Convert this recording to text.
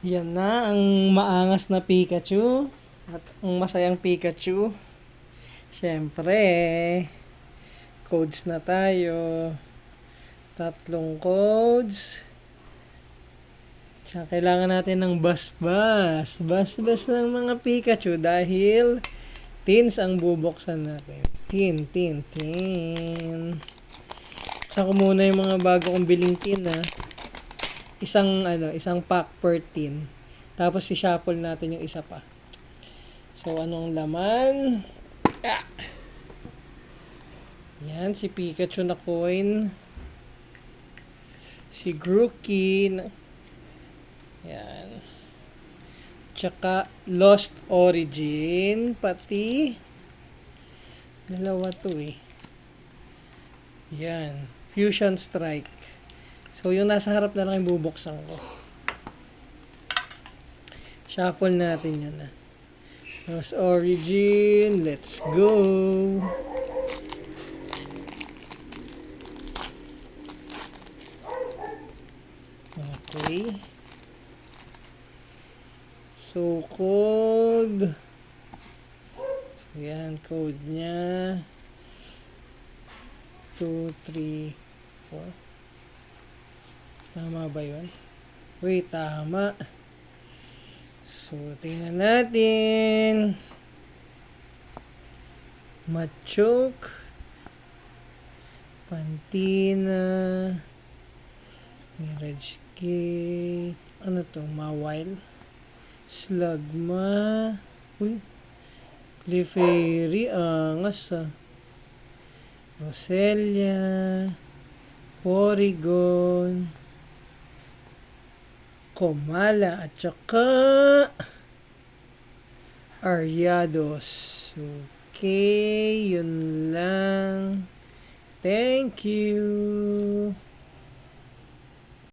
Yan na ang maangas na Pikachu at ang masayang Pikachu. Siyempre, codes na tayo. 3 codes. Kaya kailangan natin ng basbas. Basbas ng mga Pikachu dahil tins ang bubuksan natin. Tin. Buksan ko muna yung mga bago kong biling tin ha. Isang pack per tin. Tapos i-shuffle natin yung isa pa. So, anong laman? Ah! Yan, si Pikachu na coin. Si Grookey. Yan. Tsaka Lost Origin. Pati. Dalawa to eh. Yan. Fusion Strike. So, yung nasa harap na lang yung bubuksan ko. Shuffle natin yan na. Lost Origin. Let's go. Okay. So, code. So, yan. Code niya. 2, 3, 4. Tama ba yun? Wait, tama. So, tingnan natin. Machoke. Pantina. Regicate. Ano to? Mawile. Slugma. Uy. Clefairy. Angas ah. Roselia. Porygon. Komala. At saka Ariados. Okay. Yun lang. Thank you.